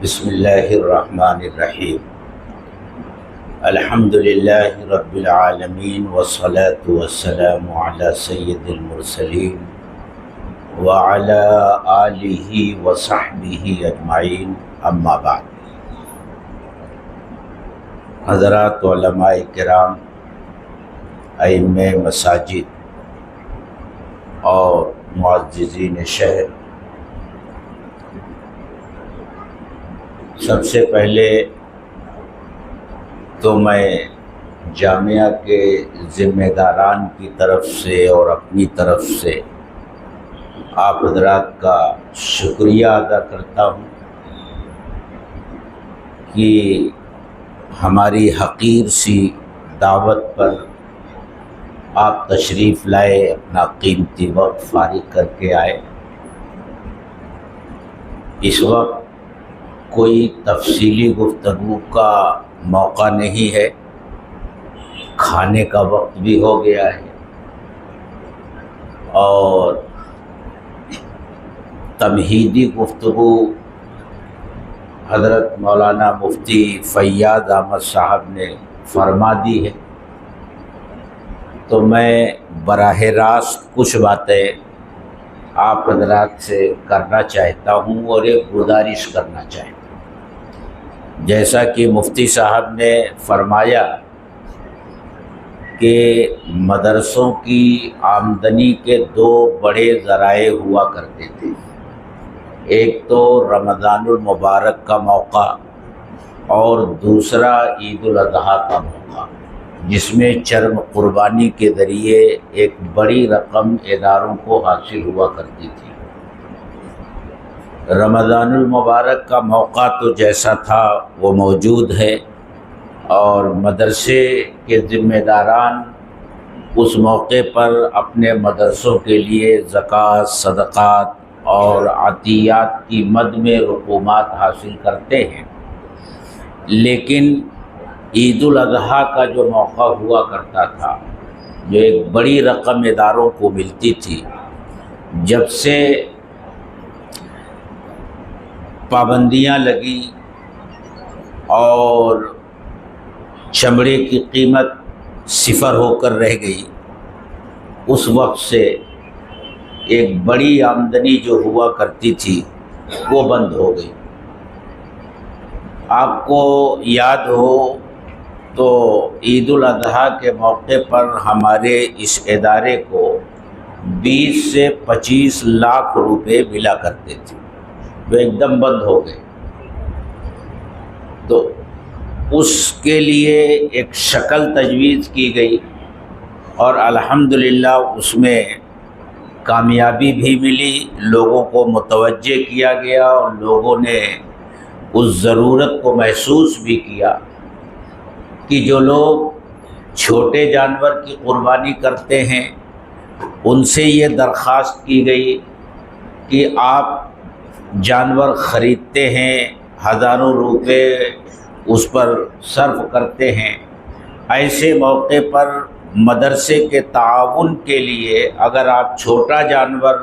بسم اللہ الرحمن الرحیم۔ الحمد للہ رب العالمین والصلاة والسلام علی سید المرسلین وعلی آلہ وصحبہ اجمعین، اما بعد۔ حضرات علماء کرام، ائمہ مساجد اور معززین شہر، سب سے پہلے تو میں جامعہ کے ذمہ داران کی طرف سے اور اپنی طرف سے آپ حضرات کا شکریہ ادا کرتا ہوں کہ ہماری حقیر سی دعوت پر آپ تشریف لائے، اپنا قیمتی وقت فارغ کر کے آئے۔ اس وقت کوئی تفصیلی گفتگو کا موقع نہیں ہے، کھانے کا وقت بھی ہو گیا ہے اور تمہیدی گفتگو حضرت مولانا مفتی فیاض احمد صاحب نے فرما دی ہے، تو میں براہ راست کچھ باتیں آپ حضرات سے کرنا چاہتا ہوں اور ایک گزارش کرنا چاہتا ہوں۔ جیسا کہ مفتی صاحب نے فرمایا کہ مدرسوں کی آمدنی کے دو بڑے ذرائع ہوا کرتے تھے، ایک تو رمضان المبارک کا موقع اور دوسرا عید الاضحیٰ کا موقع، جس میں چرم قربانی کے ذریعے ایک بڑی رقم اداروں کو حاصل ہوا کرتی تھی۔ رمضان المبارک کا موقع تو جیسا تھا وہ موجود ہے، اور مدرسے کے ذمہ داران اس موقع پر اپنے مدرسوں کے لیے زکوٰۃ، صدقات اور عطیات کی مد میں رقومات حاصل کرتے ہیں، لیکن عید الاضحیٰ کا جو موقع ہوا کرتا تھا، جو ایک بڑی رقم اداروں کو ملتی تھی، جب سے پابندیاں لگی اور چمڑے کی قیمت صفر ہو کر رہ گئی، اس وقت سے ایک بڑی آمدنی جو ہوا کرتی تھی وہ بند ہو گئی۔ آپ کو یاد ہو تو عید الاضحیٰ کے موقع پر ہمارے اس ادارے کو 20 سے 25 لاکھ روپے ملا کرتے تھے، وہ ایک دم بند ہو گئے۔ تو اس کے لیے ایک شکل تجویز کی گئی اور الحمدللہ اس میں کامیابی بھی ملی، لوگوں کو متوجہ کیا گیا اور لوگوں نے اس ضرورت کو محسوس بھی کیا کہ جو لوگ چھوٹے جانور کی قربانی کرتے ہیں ان سے یہ درخواست کی گئی کہ آپ جانور خریدتے ہیں، ہزاروں روپے اس پر صرف کرتے ہیں، ایسے موقع پر مدرسے کے تعاون کے لیے اگر آپ چھوٹا جانور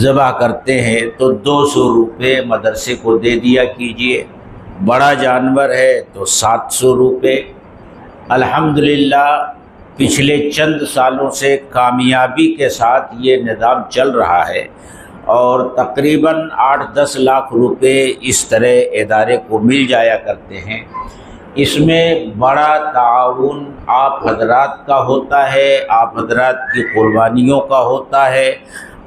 ذبح کرتے ہیں تو 200 روپے مدرسے کو دے دیا کیجئے، بڑا جانور ہے تو 700 روپے۔ الحمدللہ پچھلے چند سالوں سے کامیابی کے ساتھ یہ نظام چل رہا ہے اور تقریباً 8-10 لاکھ روپے اس طرح ادارے کو مل جایا کرتے ہیں۔ اس میں بڑا تعاون آپ حضرات کا ہوتا ہے، آپ حضرات کی قربانیوں کا ہوتا ہے۔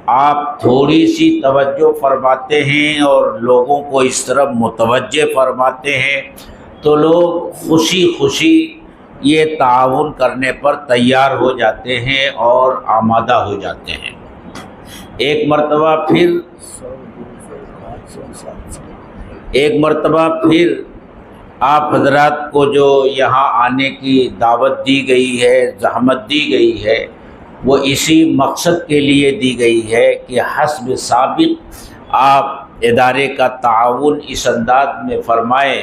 آپ تھوڑی سی توجہ فرماتے ہیں اور لوگوں کو اس طرف متوجہ فرماتے ہیں تو لوگ خوشی خوشی یہ تعاون کرنے پر تیار ہو جاتے ہیں اور آمادہ ہو جاتے ہیں۔ ایک مرتبہ پھر آپ حضرات کو جو یہاں آنے کی دعوت دی گئی ہے، زحمت دی گئی ہے، وہ اسی مقصد کے لیے دی گئی ہے کہ حسب سابق آپ ادارے کا تعاون اس انداز میں فرمائیں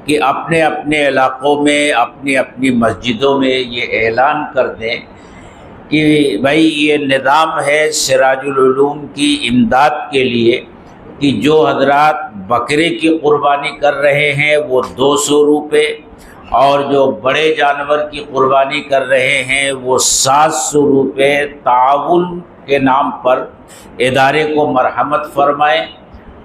کہ اپنے اپنے علاقوں میں، اپنی اپنی مسجدوں میں یہ اعلان کر دیں کہ بھائی یہ نظام ہے سراج العلوم کی امداد کے لیے کہ جو حضرات بکرے کی قربانی کر رہے ہیں وہ 200 روپے، اور جو بڑے جانور کی قربانی کر رہے ہیں وہ 700 روپے تعاون کے نام پر ادارے کو مرحمت فرمائیں۔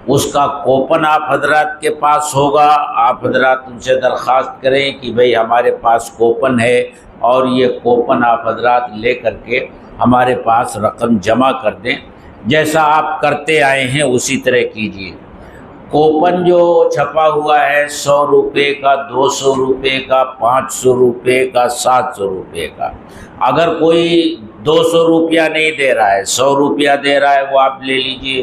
اس کا کوپن آپ حضرات کے پاس ہوگا، آپ حضرات ان سے درخواست کریں کہ بھئی ہمارے پاس کوپن ہے، اور یہ کوپن آپ حضرات لے کر کے ہمارے پاس رقم جمع کر دیں۔ جیسا آپ کرتے آئے ہیں اسی طرح کیجیے۔ کوپن جو چھپا ہوا ہے 100 روپے کا، 200 روپے کا، 500 روپے کا، 700 روپے کا، اگر کوئی 200 روپیہ نہیں دے رہا ہے، 100 روپیہ دے رہا ہے، وہ آپ لے لیجئے۔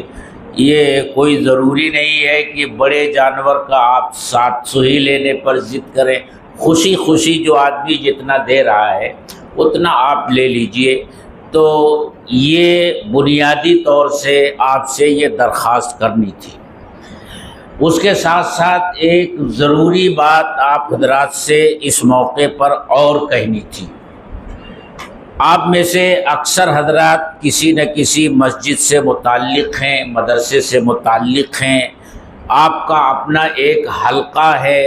یہ کوئی ضروری نہیں ہے کہ بڑے جانور کا آپ 700 ہی لینے پر ضد کریں، خوشی خوشی جو آدمی جتنا دے رہا ہے اتنا آپ لے لیجئے۔ تو یہ بنیادی طور سے آپ سے یہ درخواست کرنی تھی۔ اس کے ساتھ ساتھ ایک ضروری بات آپ حضرات سے اس موقع پر اور کہنی تھی۔ آپ میں سے اکثر حضرات کسی نہ کسی مسجد سے متعلق ہیں، مدرسے سے متعلق ہیں، آپ کا اپنا ایک حلقہ ہے،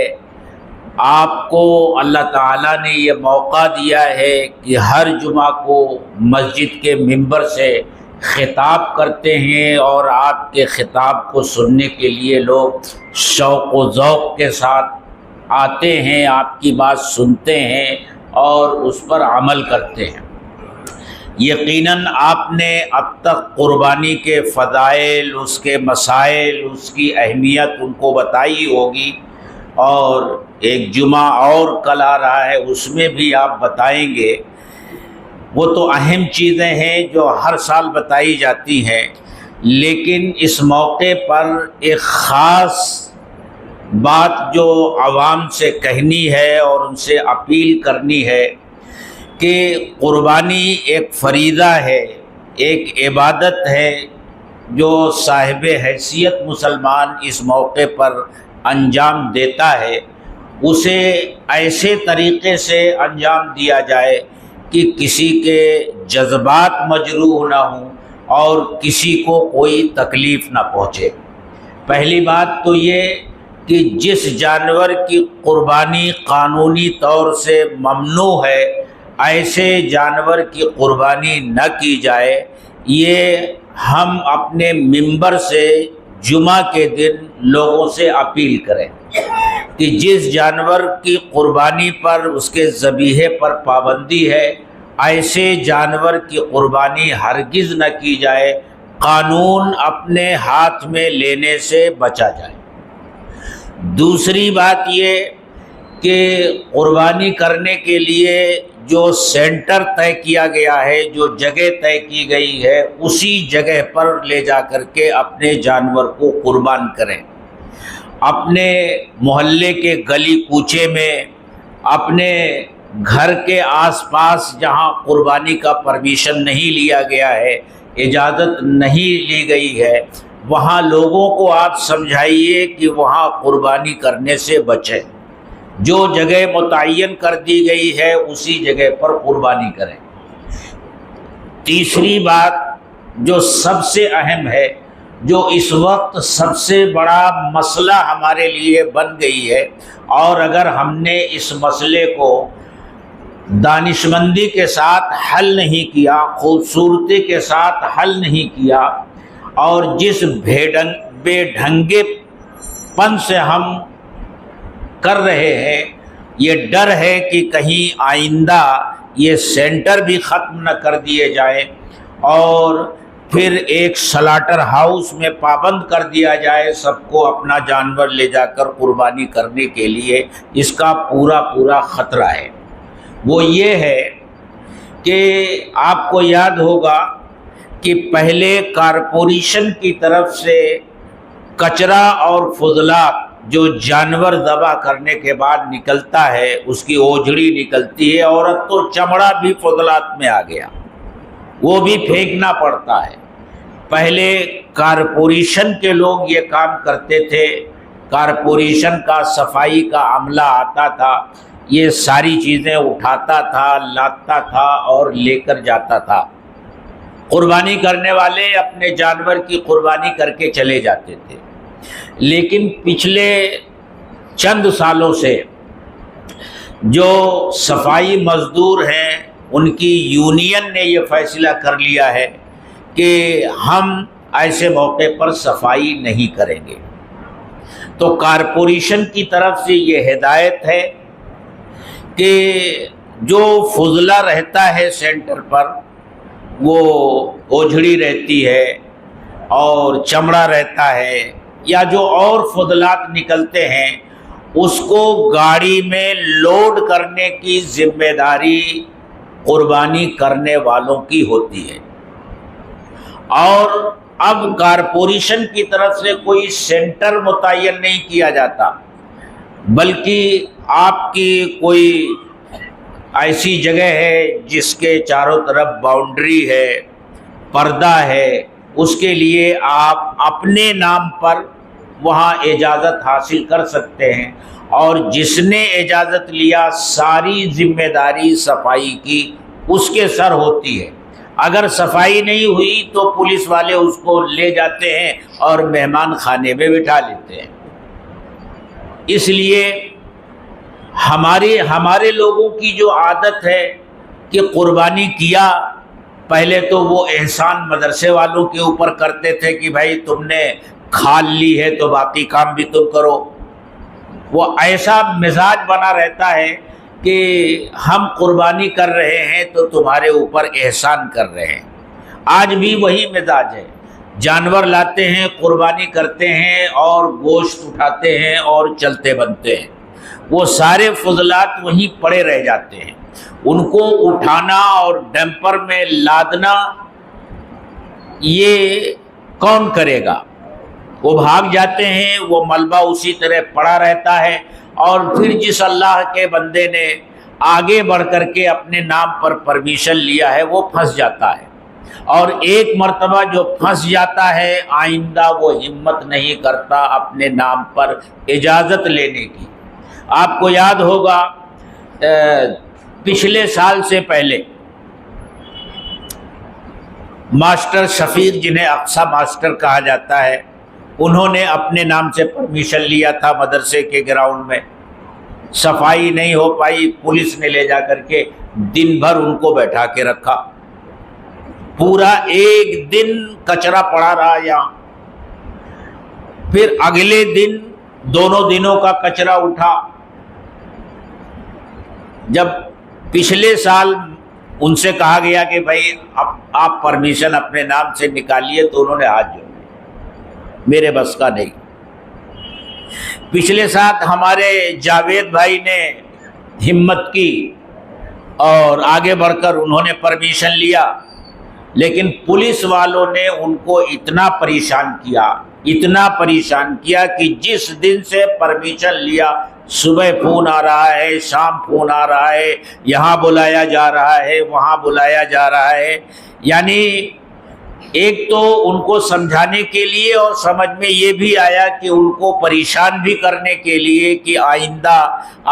آپ کو اللہ تعالیٰ نے یہ موقع دیا ہے کہ ہر جمعہ کو مسجد کے ممبر سے خطاب کرتے ہیں، اور آپ کے خطاب کو سننے کے لیے لوگ شوق و ذوق کے ساتھ آتے ہیں، آپ کی بات سنتے ہیں اور اس پر عمل کرتے ہیں۔ یقیناً آپ نے اب تک قربانی کے فضائل، اس کے مسائل، اس کی اہمیت ان کو بتائی ہوگی، اور ایک جمعہ اور کل آ رہا ہے اس میں بھی آپ بتائیں گے۔ وہ تو اہم چیزیں ہیں جو ہر سال بتائی جاتی ہیں، لیکن اس موقع پر ایک خاص بات جو عوام سے کہنی ہے اور ان سے اپیل کرنی ہے کہ قربانی ایک فریضہ ہے، ایک عبادت ہے جو صاحب حیثیت مسلمان اس موقع پر انجام دیتا ہے، اسے ایسے طریقے سے انجام دیا جائے کہ کسی کے جذبات مجروح نہ ہوں اور کسی کو کوئی تکلیف نہ پہنچے۔ پہلی بات تو یہ کہ جس جانور کی قربانی قانونی طور سے ممنوع ہے، ایسے جانور کی قربانی نہ کی جائے۔ یہ ہم اپنے ممبر سے جمعہ کے دن لوگوں سے اپیل کریں کہ جس جانور کی قربانی پر، اس کے ذبیحے پر پابندی ہے، ایسے جانور کی قربانی ہرگز نہ کی جائے، قانون اپنے ہاتھ میں لینے سے بچا جائے۔ دوسری بات یہ کہ قربانی کرنے کے لیے جو سینٹر طے کیا گیا ہے، جو جگہ طے کی گئی ہے، اسی جگہ پر لے جا کر کے اپنے جانور کو قربان کریں۔ اپنے محلے کے گلی کوچے میں، اپنے گھر کے آس پاس جہاں قربانی کا پرمیشن نہیں لیا گیا ہے، اجازت نہیں لی گئی ہے، وہاں لوگوں کو آپ سمجھائیے کہ وہاں قربانی کرنے سے بچیں۔ جو جگہ متعین کر دی گئی ہے اسی جگہ پر قربانی کریں۔ تیسری بات جو سب سے اہم ہے، جو اس وقت سب سے بڑا مسئلہ ہمارے لیے بن گئی ہے، اور اگر ہم نے اس مسئلے کو دانشمندی کے ساتھ حل نہیں کیا، خوبصورتی کے ساتھ حل نہیں کیا، اور جس بے ڈھنگے پن سے ہم کر رہے ہیں، یہ ڈر ہے کہ کہیں آئندہ یہ سینٹر بھی ختم نہ کر دیے جائیں اور پھر ایک سلاٹر ہاؤس میں پابند کر دیا جائے سب کو اپنا جانور لے جا کر قربانی کرنے کے لیے۔ اس کا پورا خطرہ ہے۔ وہ یہ ہے کہ آپ کو یاد ہوگا کہ پہلے کارپوریشن کی طرف سے کچرا اور فضلات جو جانور ذبح کرنے کے بعد نکلتا ہے، اس کی اوجھڑی نکلتی ہے، عورت تو چمڑا بھی فضلات میں آ گیا، وہ بھی پھینکنا پڑتا ہے۔ پہلے کارپوریشن کے لوگ یہ کام کرتے تھے، کارپوریشن کا صفائی کا عملہ آتا تھا، یہ ساری چیزیں اٹھاتا تھا، لاتا تھا اور لے کر جاتا تھا۔ قربانی کرنے والے اپنے جانور کی قربانی کر کے چلے جاتے تھے، لیکن پچھلے چند سالوں سے جو صفائی مزدور ہیں ان کی یونین نے یہ فیصلہ کر لیا ہے کہ ہم ایسے موقع پر صفائی نہیں کریں گے۔ تو کارپوریشن کی طرف سے یہ ہدایت ہے کہ جو فضلہ رہتا ہے سینٹر پر، وہ اوجھڑی رہتی ہے اور چمڑا رہتا ہے یا جو اور فضلات نکلتے ہیں، اس کو گاڑی میں لوڈ کرنے کی ذمہ داری قربانی کرنے والوں کی ہوتی ہے۔ اور اب کارپوریشن کی طرف سے کوئی سینٹر متعین نہیں کیا جاتا، بلکہ آپ کی کوئی ایسی جگہ ہے جس کے چاروں طرف باؤنڈری ہے، پردہ ہے، اس کے لیے آپ اپنے نام پر وہاں اجازت حاصل کر سکتے ہیں، اور جس نے اجازت لیا ساری ذمہ داری صفائی کی اس کے سر ہوتی ہے۔ اگر صفائی نہیں ہوئی تو پولیس والے اس کو لے جاتے ہیں اور مہمان خانے میں بٹھا لیتے ہیں۔ اس لیے ہمارے لوگوں کی جو عادت ہے کہ قربانی کیا، پہلے تو وہ احسان مدرسے والوں کے اوپر کرتے تھے کہ بھائی تم نے کھال لی ہے تو باقی کام بھی تم کرو۔ وہ ایسا مزاج بنا رہتا ہے کہ ہم قربانی کر رہے ہیں تو تمہارے اوپر احسان کر رہے ہیں۔ آج بھی وہی مزاج ہے، جانور لاتے ہیں، قربانی کرتے ہیں اور گوشت اٹھاتے ہیں اور چلتے بنتے ہیں، وہ سارے فضلات وہیں پڑے رہ جاتے ہیں۔ ان کو اٹھانا اور ڈمپر میں لادنا یہ کون کرے گا؟ وہ بھاگ جاتے ہیں، وہ ملبہ اسی طرح پڑا رہتا ہے، اور پھر جس اللہ کے بندے نے آگے بڑھ کر کے اپنے نام پر پرمیشن لیا ہے وہ پھنس جاتا ہے، اور ایک مرتبہ جو پھنس جاتا ہے آئندہ وہ ہمت نہیں کرتا اپنے نام پر اجازت لینے کی۔ آپ کو یاد ہوگا پچھلے سال سے پہلے ماسٹر شفیق، جنہیں اقصی ماسٹر کہا جاتا ہے، انہوں نے اپنے نام سے پرمیشن لیا تھا مدرسے کے گراؤنڈ میں، صفائی نہیں ہو پائی، پولیس نے لے جا کر کے دن بھر ان کو بیٹھا کے رکھا، پورا ایک دن کچرا پڑا رہا یہاں۔ پھر اگلے دن دونوں دنوں کا کچرا اٹھا۔ جب پچھلے سال ان سے کہا گیا کہ بھائی اب آپ پرمیشن اپنے نام سے نکالیے، تو انہوں نے ہاتھ جوڑے، میرے بس کا نہیں۔ پچھلے سال ہمارے جاوید بھائی نے ہمت کی اور آگے بڑھ کر انہوں نے پرمیشن لیا، لیکن پولیس والوں نے ان کو اتنا پریشان کیا کہ جس دن سے پرمیشن لیا صبح فون آ رہا ہے، شام فون آ رہا ہے، یہاں بلایا جا رہا ہے، وہاں بلایا جا رہا ہے۔ یعنی ایک تو ان کو سمجھانے کے لیے اور سمجھ میں یہ بھی آیا کہ ان کو پریشان بھی کرنے کے لیے کہ آئندہ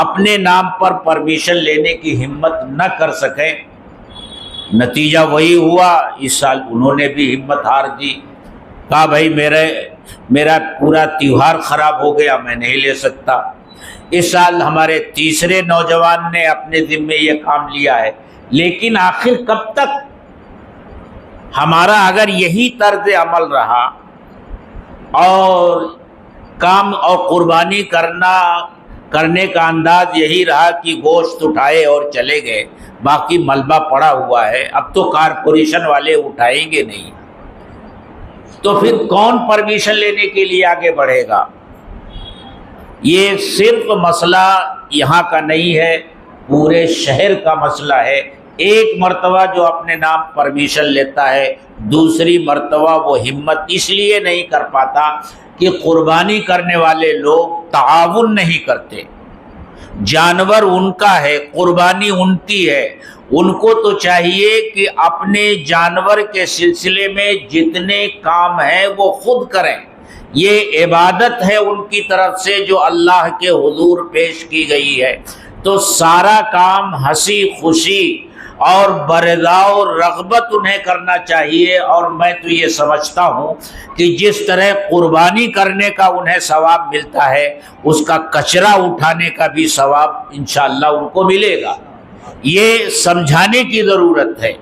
اپنے نام پر پرمیشن لینے کی ہمت نہ کر سکیں۔ نتیجہ وہی ہوا، اس سال انہوں نے بھی ہمت ہار دی، کہا بھائی میرا پورا تیوہار خراب ہو گیا، میں نہیں لے سکتا۔ اس سال ہمارے تیسرے نوجوان نے اپنے ذمے یہ کام لیا ہے، لیکن آخر کب تک؟ ہمارا اگر یہی طرز عمل رہا اور کام اور قربانی کرنے کا انداز یہی رہا کہ گوشت اٹھائے اور چلے گئے، باقی ملبہ پڑا ہوا ہے، اب تو کارپوریشن والے اٹھائیں گے نہیں، تو پھر کون پرمیشن لینے کے لیے آگے بڑھے گا؟ یہ صرف مسئلہ یہاں کا نہیں ہے، پورے شہر کا مسئلہ ہے۔ ایک مرتبہ جو اپنے نام پرمیشن لیتا ہے، دوسری مرتبہ وہ ہمت اس لیے نہیں کر پاتا کہ قربانی کرنے والے لوگ تعاون نہیں کرتے۔ جانور ان کا ہے، قربانی ان کی ہے، ان کو تو چاہیے کہ اپنے جانور کے سلسلے میں جتنے کام ہیں وہ خود کریں۔ یہ عبادت ہے ان کی طرف سے جو اللہ کے حضور پیش کی گئی ہے، تو سارا کام ہنسی خوشی اور برضا و رغبت انہیں کرنا چاہیے۔ اور میں تو یہ سمجھتا ہوں کہ جس طرح قربانی کرنے کا انہیں ثواب ملتا ہے، اس کا کچرا اٹھانے کا بھی ثواب انشاءاللہ ان کو ملے گا۔ یہ سمجھانے کی ضرورت ہے۔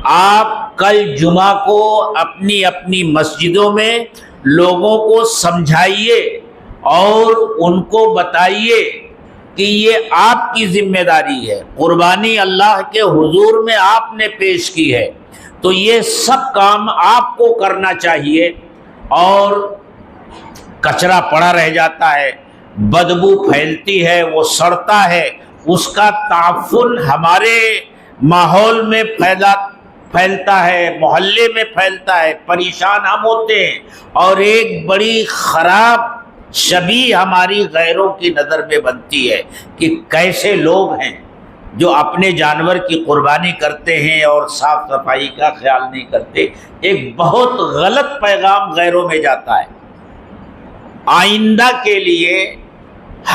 آپ کل جمعہ کو اپنی اپنی مسجدوں میں لوگوں کو سمجھائیے اور ان کو بتائیے کہ یہ آپ کی ذمہ داری ہے، قربانی اللہ کے حضور میں آپ نے پیش کی ہے، تو یہ سب کام آپ کو کرنا چاہیے۔ اور کچرا پڑا رہ جاتا ہے، بدبو پھیلتی ہے، وہ سڑتا ہے، اس کا تعفن ہمارے ماحول میں پھیلتا ہے، محلے میں پھیلتا ہے، پریشان ہم ہوتے ہیں، اور ایک بڑی خراب شبیہ ہماری غیروں کی نظر میں بنتی ہے کہ کیسے لوگ ہیں جو اپنے جانور کی قربانی کرتے ہیں اور صاف صفائی کا خیال نہیں کرتے۔ ایک بہت غلط پیغام غیروں میں جاتا ہے۔ آئندہ کے لیے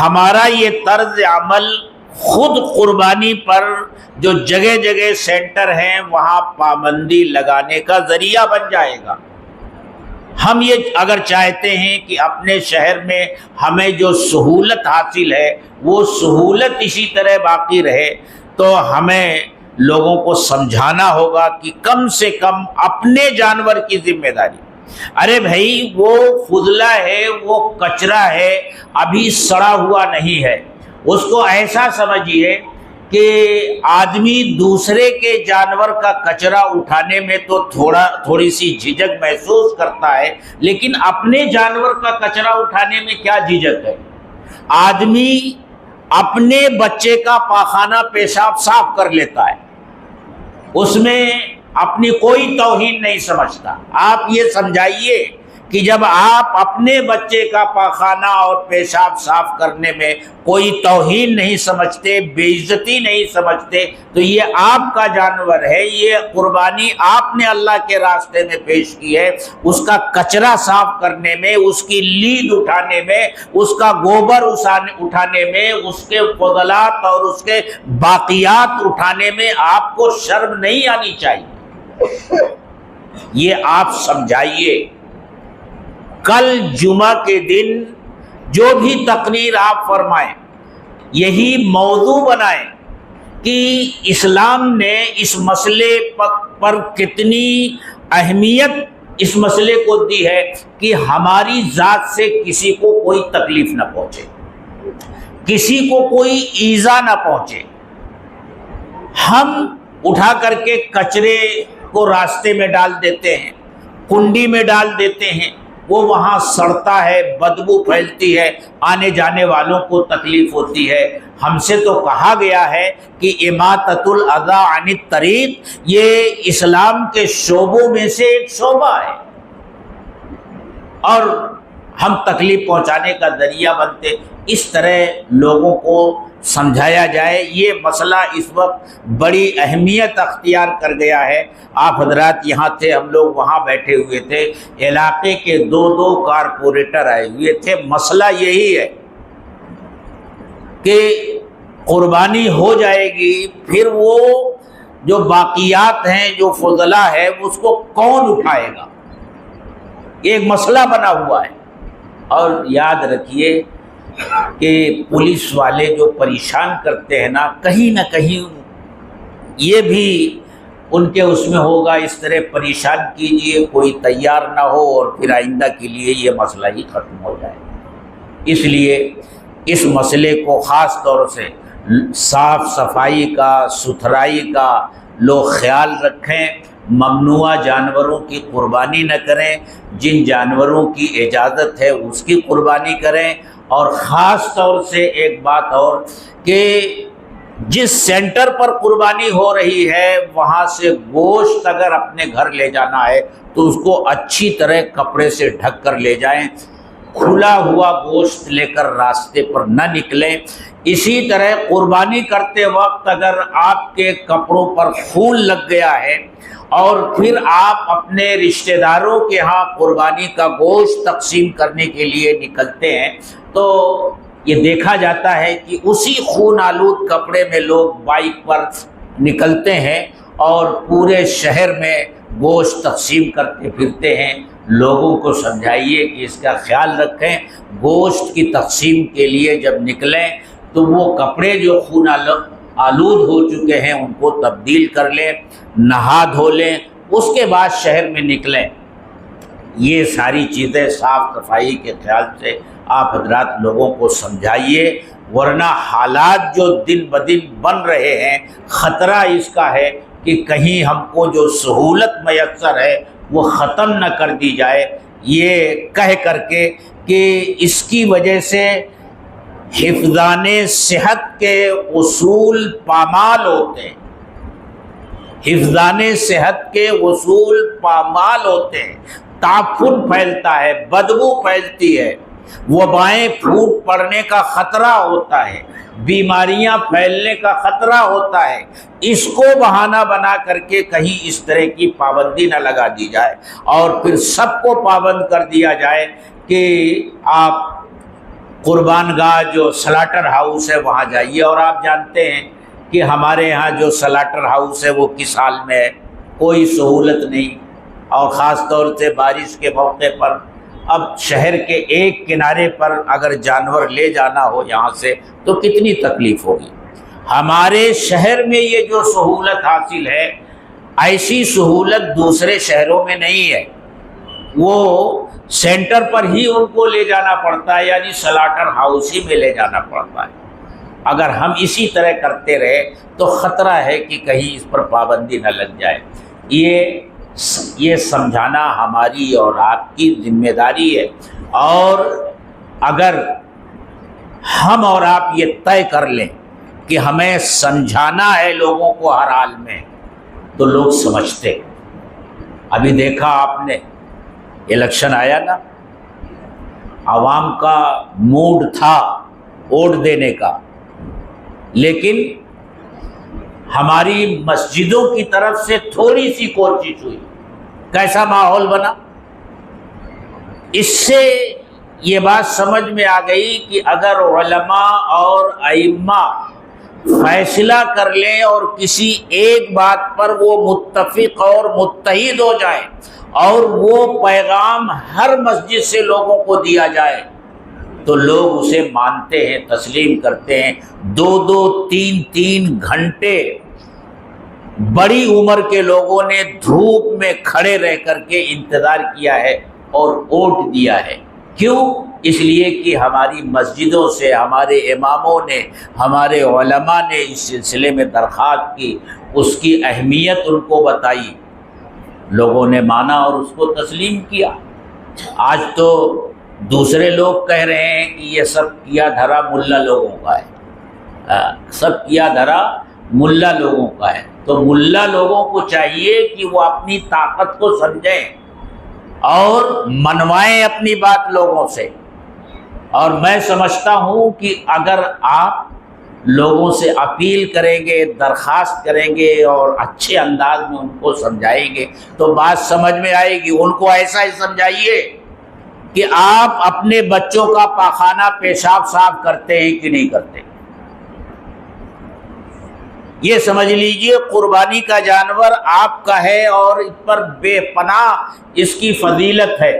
ہمارا یہ طرز عمل خود قربانی پر جو جگہ جگہ سینٹر ہیں وہاں پابندی لگانے کا ذریعہ بن جائے گا۔ ہم یہ اگر چاہتے ہیں کہ اپنے شہر میں ہمیں جو سہولت حاصل ہے وہ سہولت اسی طرح باقی رہے، تو ہمیں لوگوں کو سمجھانا ہوگا کہ کم سے کم اپنے جانور کی ذمہ داری۔ ارے بھائی، وہ فضلہ ہے، وہ کچرا ہے، ابھی سڑا ہوا نہیں ہے، اس کو ایسا سمجھیے کہ آدمی دوسرے کے جانور کا کچرا اٹھانے میں تو تھوڑی سی جھجک محسوس کرتا ہے، لیکن اپنے جانور کا کچرا اٹھانے میں کیا جھجک ہے؟ آدمی اپنے بچے کا پاخانہ پیشاب صاف کر لیتا ہے، اس میں اپنی کوئی توہین نہیں سمجھتا۔ آپ یہ سمجھائیے کہ جب آپ اپنے بچے کا پاخانہ اور پیشاب صاف کرنے میں کوئی توہین نہیں سمجھتے، بے عزتی نہیں سمجھتے، تو یہ آپ کا جانور ہے، یہ قربانی آپ نے اللہ کے راستے میں پیش کی ہے۔ اس کا کچرا صاف کرنے میں، اس کی لید اٹھانے میں، اس کا گوبر اٹھانے میں، اس کے فضلات اور اس کے باقیات اٹھانے میں آپ کو شرم نہیں آنی چاہیے۔ یہ آپ سمجھائیے۔ کل جمعہ کے دن جو بھی تقریر آپ فرمائیں، یہی موضوع بنائیں کہ اسلام نے اس مسئلے پر کتنی اہمیت اس مسئلے کو دی ہے کہ ہماری ذات سے کسی کو کوئی تکلیف نہ پہنچے، کسی کو کوئی ایذا نہ پہنچے۔ ہم اٹھا کر کے کچرے کو راستے میں ڈال دیتے ہیں، کنڈی میں ڈال دیتے ہیں، وہ وہاں سڑتا ہے، بدبو پھیلتی ہے، آنے جانے والوں کو تکلیف ہوتی ہے۔ ہم سے تو کہا گیا ہے کہ اماطۃ الاذی عن الطریق یہ اسلام کے شعبوں میں سے ایک شعبہ ہے، اور ہم تکلیف پہنچانے کا ذریعہ بنتے۔ اس طرح لوگوں کو سمجھایا جائے۔ یہ مسئلہ اس وقت بڑی اہمیت اختیار کر گیا ہے۔ آپ حضرات یہاں تھے، ہم لوگ وہاں بیٹھے ہوئے تھے، علاقے کے دو کارپوریٹر آئے ہوئے تھے۔ مسئلہ یہی ہے کہ قربانی ہو جائے گی، پھر وہ جو باقیات ہیں، جو فضلہ ہے، اس کو کون اٹھائے گا؟ ایک مسئلہ بنا ہوا ہے۔ اور یاد رکھیے کہ پولیس والے جو پریشان کرتے ہیں نا کہیں یہ بھی ان کے اس میں ہوگا، اس طرح پریشان کیجئے کوئی تیار نہ ہو اور پھر آئندہ کے لیے یہ مسئلہ ہی ختم ہو جائے۔ اس لیے اس مسئلے کو خاص طور سے صاف صفائی کا، ستھرائی کا لوگ خیال رکھیں۔ ممنوع جانوروں کی قربانی نہ کریں، جن جانوروں کی اجازت ہے اس کی قربانی کریں۔ اور خاص طور سے ایک بات اور کہ جس سینٹر پر قربانی ہو رہی ہے وہاں سے گوشت اگر اپنے گھر لے جانا ہے تو اس کو اچھی طرح کپڑے سے ڈھک کر لے جائیں، کھلا ہوا گوشت لے کر راستے پر نہ نکلیں۔ اسی طرح قربانی کرتے وقت اگر آپ کے کپڑوں پر خون لگ گیا ہے اور پھر آپ اپنے رشتہ داروں کے ہاں قربانی کا گوشت تقسیم کرنے کے لیے نکلتے ہیں تو یہ دیکھا جاتا ہے کہ اسی خون آلود کپڑے میں لوگ بائک پر نکلتے ہیں اور پورے شہر میں گوشت تقسیم کرتے پھرتے ہیں. لوگوں کو سمجھائیے کہ اس کا خیال رکھیں. گوشت کی تقسیم کے لیے جب نکلیں تو وہ کپڑے جو خون آلود ہو چکے ہیں ان کو تبدیل کر لیں, نہا دھو لیں, اس کے بعد شہر میں نکلیں. یہ ساری چیزیں صاف صفائی کے خیال سے آپ حضرات لوگوں کو سمجھائیے, ورنہ حالات جو دن بدن بن رہے ہیں خطرہ اس کا ہے کہ کہیں ہم کو جو سہولت میسر ہے وہ ختم نہ کر دی جائے, یہ کہہ کر کے کہ اس کی وجہ سے حفظان صحت کے اصول پامال ہوتے ہیں. حفظان صحت کے اصول پامال ہوتے ہیں. تعفن پھیلتا ہے, بدبو پھیلتی ہے, وبائیں پھوٹ پڑنے کا خطرہ ہوتا ہے, بیماریاں پھیلنے کا خطرہ ہوتا ہے. اس کو بہانہ بنا کر کے کہیں اس طرح کی پابندی نہ لگا دی جائے اور پھر سب کو پابند کر دیا جائے کہ آپ قربان گاہ جو سلاٹر ہاؤس ہے وہاں جائیے. اور آپ جانتے ہیں کہ ہمارے ہاں جو سلاٹر ہاؤس ہے وہ کس حال میں ہے, کوئی سہولت نہیں. اور خاص طور سے بارش کے موقع پر اب شہر کے ایک کنارے پر اگر جانور لے جانا ہو یہاں سے تو کتنی تکلیف ہوگی. ہمارے شہر میں یہ جو سہولت حاصل ہے ایسی سہولت دوسرے شہروں میں نہیں ہے. وہ سینٹر پر ہی ان کو لے جانا پڑتا ہے, یعنی سلاٹر ہاؤس ہی میں لے جانا پڑتا ہے. اگر ہم اسی طرح کرتے رہے تو خطرہ ہے کہ کہیں اس پر پابندی نہ لگ جائے. یہ سمجھانا ہماری اور آپ کی ذمہ داری ہے. اور اگر ہم اور آپ یہ طے کر لیں کہ ہمیں سمجھانا ہے لوگوں کو ہر حال میں تو لوگ سمجھتے. ابھی دیکھا آپ نے الیکشن آیا نا, عوام کا موڈ تھا ووٹ دینے کا, لیکن ہماری مسجدوں کی طرف سے تھوڑی سی کوشش ہوئی. کیسا ماحول بنا؟ اس سے یہ بات سمجھ میں آ گئی کہ اگر علماء اور ائمہ فیصلہ کر لیں اور کسی ایک بات پر وہ متفق اور متحد ہو جائیں اور وہ پیغام ہر مسجد سے لوگوں کو دیا جائے تو لوگ اسے مانتے ہیں, تسلیم کرتے ہیں. 2-2, 3-3 گھنٹے بڑی عمر کے لوگوں نے دھوپ میں کھڑے رہ کر کے انتظار کیا ہے اور ووٹ دیا ہے. کیوں؟ اس لیے کہ ہماری مسجدوں سے ہمارے اماموں نے, ہمارے علماء نے اس سلسلے میں درخواست کی, اس کی اہمیت ان کو بتائی, لوگوں نے مانا اور اس کو تسلیم کیا. آج تو دوسرے لوگ کہہ رہے ہیں کہ یہ سب کیا دھرا ملا لوگوں کا ہے, سب کیا دھرا ملا لوگوں کا ہے. تو ملا لوگوں کو چاہیے کہ وہ اپنی طاقت کو سمجھیں اور منوائیں اپنی بات لوگوں سے. اور میں سمجھتا ہوں کہ اگر آپ لوگوں سے اپیل کریں گے, درخواست کریں گے اور اچھے انداز میں ان کو سمجھائیں گے تو بات سمجھ میں آئے گی. ان کو ایسا ہی سمجھائیے کہ آپ اپنے بچوں کا پاخانہ پیشاب صاف کرتے ہیں کہ نہیں کرتے. یہ سمجھ لیجئے قربانی کا جانور آپ کا ہے اور اس پر بے پناہ اس کی فضیلت ہے.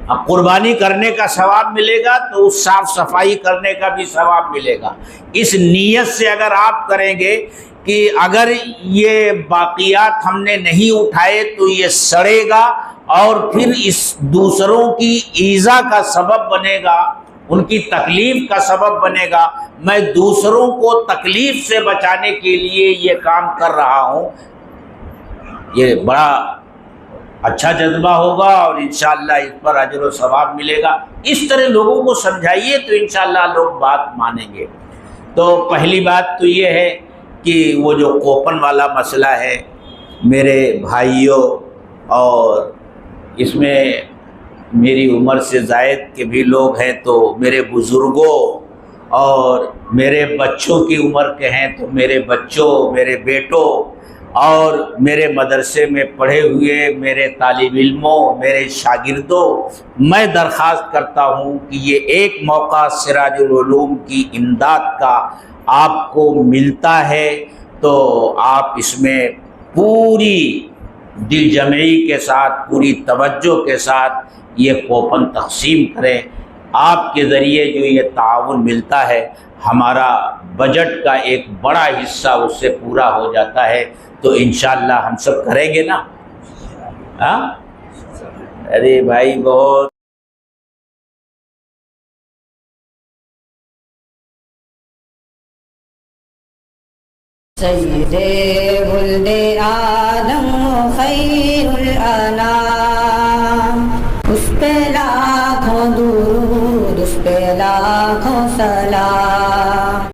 اب قربانی کرنے کا ثواب ملے گا تو اس صاف صفائی کرنے کا بھی ثواب ملے گا. اس نیت سے اگر آپ کریں گے کہ اگر یہ باقیات ہم نے نہیں اٹھائے تو یہ سڑے گا اور پھر اس دوسروں کی ایذا کا سبب بنے گا, ان کی تکلیف کا سبب بنے گا. میں دوسروں کو تکلیف سے بچانے کے لیے یہ کام کر رہا ہوں. یہ بڑا اچھا جذبہ ہوگا اور انشاءاللہ اس پر اجر و ثواب ملے گا. اس طرح لوگوں کو سمجھائیے تو انشاءاللہ لوگ بات مانیں گے. تو پہلی بات تو یہ ہے کہ وہ جو کوپن والا مسئلہ ہے میرے بھائیوں, اور اس میں میری عمر سے زائد کے بھی لوگ ہیں, تو میرے بزرگوں اور میرے بچوں کی عمر کے ہیں تو میرے بچوں, میرے بیٹوں اور میرے مدرسے میں پڑھے ہوئے میرے طالب علموں, میرے شاگردوں, میں درخواست کرتا ہوں کہ یہ ایک موقع سراج العلوم کی امداد کا آپ کو ملتا ہے تو آپ اس میں پوری دل جمعی کے ساتھ، پوری توجہ کے ساتھ یہ کوپن تقسیم کریں. آپ کے ذریعے جو یہ تعاون ملتا ہے، ہمارا بجٹ کا ایک بڑا حصہ اس سے پورا ہو جاتا ہے. تو انشاءاللہ ہم سب کریں گے نا؟ ہاں ارے بھائی بہت سید ولد آدم خیر الانام، اس پہ لاکھوں درود، اس پہ لاکھوں سلام.